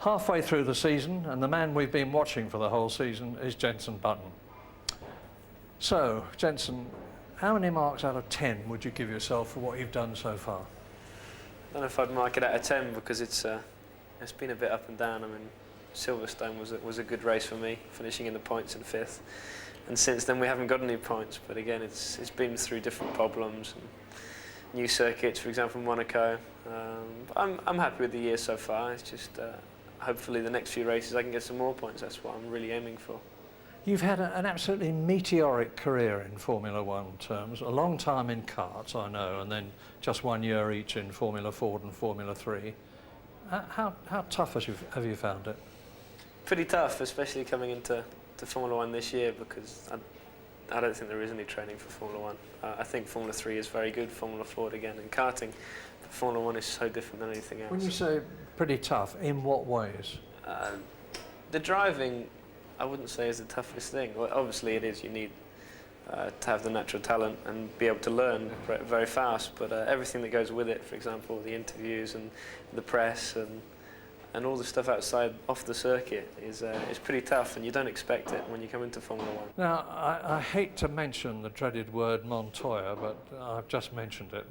halfway through the season, and the man we've been watching for the whole season is Jenson Button. So, Jenson, how many marks out of 10 would you give yourself for what you've done so far? I don't know if I'd mark it out of 10 because it's been a bit up and down. I mean, Silverstone was a good race for me, finishing in the points in 5th. And since then we haven't got any points, but again it's been through different problems and new circuits, for example Monaco. But I'm happy with the year so far. It's just hopefully the next few races I can get some more points. That's what I'm really aiming for. You've had an absolutely meteoric career in Formula One terms, a long time in karts, I know, and then just 1 year each in Formula Ford and Formula 3. How tough have you found it? Pretty tough, especially coming into Formula 1 this year, because I don't think there is any training for Formula 1. I think Formula 3 is very good, Formula Ford again, and karting. But Formula 1 is so different than anything else. When you say pretty tough, in what ways? The driving, I wouldn't say is the toughest thing. Well, obviously it is. You need to have the natural talent and be able to learn very fast, but everything that goes with it, for example, the interviews and the press and all the stuff off the circuit is pretty tough, and you don't expect it when you come into Formula 1. Now, I hate to mention the dreaded word Montoya, but I've just mentioned it.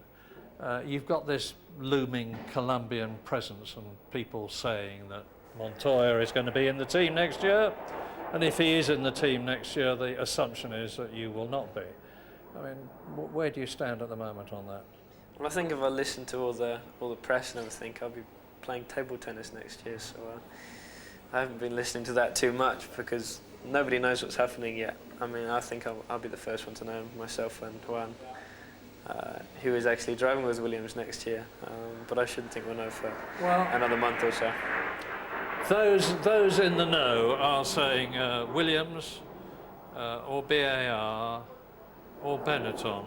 You've got this looming Colombian presence and people saying that Montoya is going to be in the team next year, and if he is in the team next year, the assumption is that you will not be. I mean, where do you stand at the moment on that? Well, I think if I listen to all the press and everything, I'll be playing table tennis next year, so I haven't been listening to that too much because nobody knows what's happening yet. I mean, I think I'll be the first one to know, myself and Juan, who is actually driving with Williams next year, but I shouldn't think we'll know for another month or so. Those in the know are saying Williams or BAR or Benetton.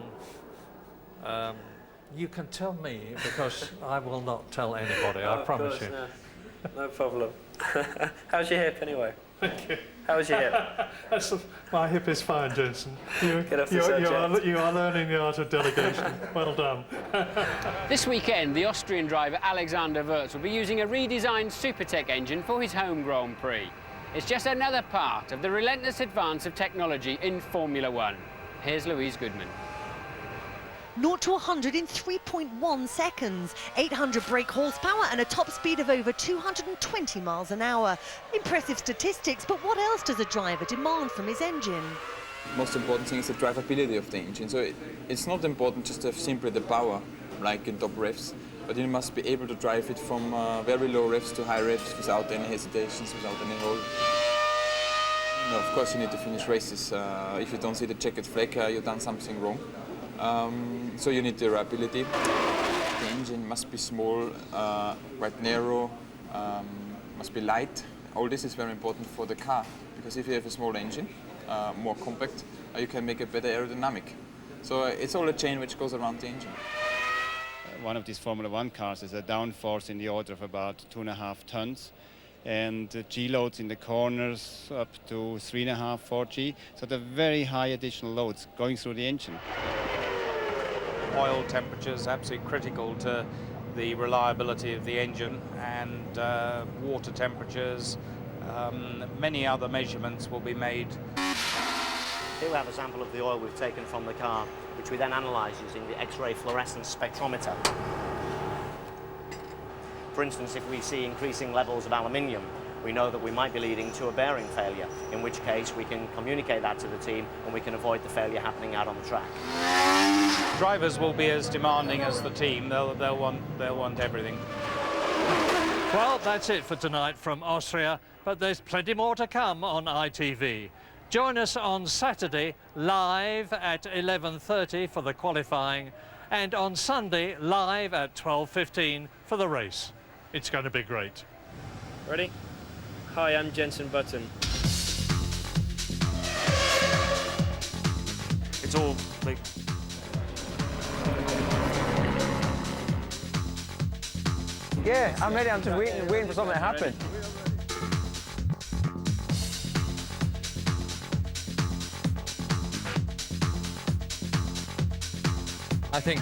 You can tell me, because I will not tell anybody, I promise you. No problem. How's your hip anyway? Thank you. How's your hip? My hip is fine, Jenson. You are learning the art of delegation. Well done. This weekend, the Austrian driver Alexander Wurz will be using a redesigned Supertech engine for his home Grand Prix. It's just another part of the relentless advance of technology in Formula One. Here's Louise Goodman. 0 to 100 in 3.1 seconds, 800 brake horsepower and a top speed of over 220 miles an hour. Impressive statistics, but what else does a driver demand from his engine? Most important thing is the drivability of the engine. So it's not important just to have simply the power, like in top revs, but you must be able to drive it from very low revs to high revs without any hesitations, without any hold. No, of course you need to finish races. If you don't see the checkered flag, you've done something wrong. So you need durability. The engine must be small, quite narrow, must be light. All this is very important for the car, because if you have a small engine, more compact, you can make a better aerodynamic. So it's all a chain which goes around the engine. One of these Formula One cars is a downforce in the order of about 2.5 tons. And G-loads in the corners up to 3.5, 4G. So they're very high additional loads going through the engine. Oil temperatures absolutely critical to the reliability of the engine, and water temperatures, many other measurements will be made. Here we have a sample of the oil we've taken from the car, which we then analyse using the X-ray fluorescence spectrometer. For instance, if we see increasing levels of aluminium, we know that we might be leading to a bearing failure, in which case we can communicate that to the team and we can avoid the failure happening out on the track. Drivers will be as demanding as the team. They'll want everything. Well, that's it for tonight from Austria, but there's plenty more to come on ITV. Join us on Saturday live at 11:30 for the qualifying, and on Sunday live at 12:15 for the race. It's going to be great. Ready? Hi, I'm Jenson Button. It's all like... Yeah, I'm ready. I'm just waiting for something to happen. I think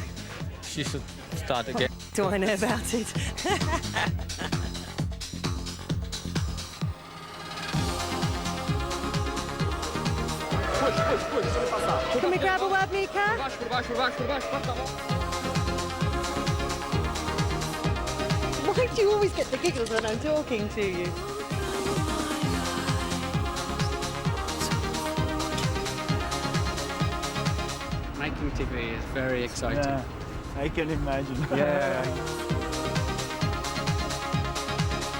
she should start again. Do I know about it? Can we grab a word, Mika? Why do you always get the giggles when I'm talking to you? Making TV is very exciting. Yeah, I can imagine.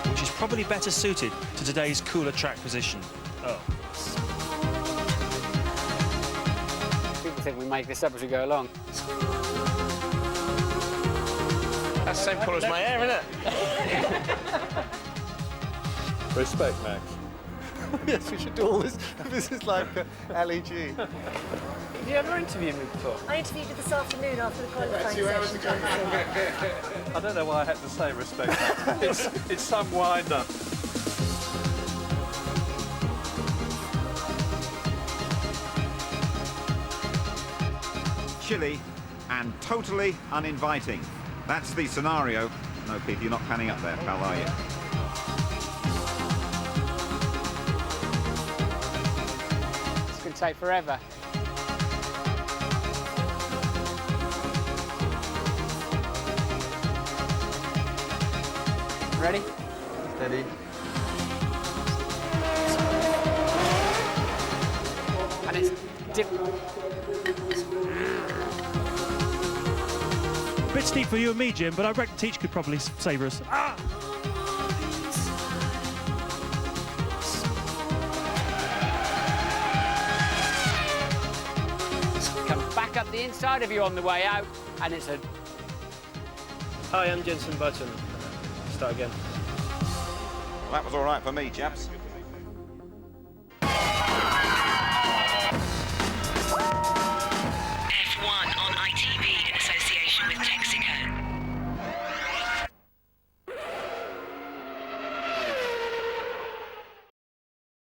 Which is probably better suited to today's cooler track position. Oh. People think we make this up as we go along. That's the same colour as my hair, isn't it? Respect, Max. Yes, we should do all this. This is like LEG. Have you ever interviewed me before? I interviewed you this afternoon after the qualifying session, I don't know why I had to say respect. it's some wind-up. Chilly and totally uninviting. That's the scenario. No, Pete, you're not panning up there, pal, are you? This could take forever. Ready? Steady. And it's A bit steep for you and me, Jim, but I reckon Teach could probably savour us. Ah! come back up the inside of you on the way out, and it's a... Hi, I'm Jensen Button. Start again. That was all right for me, chaps.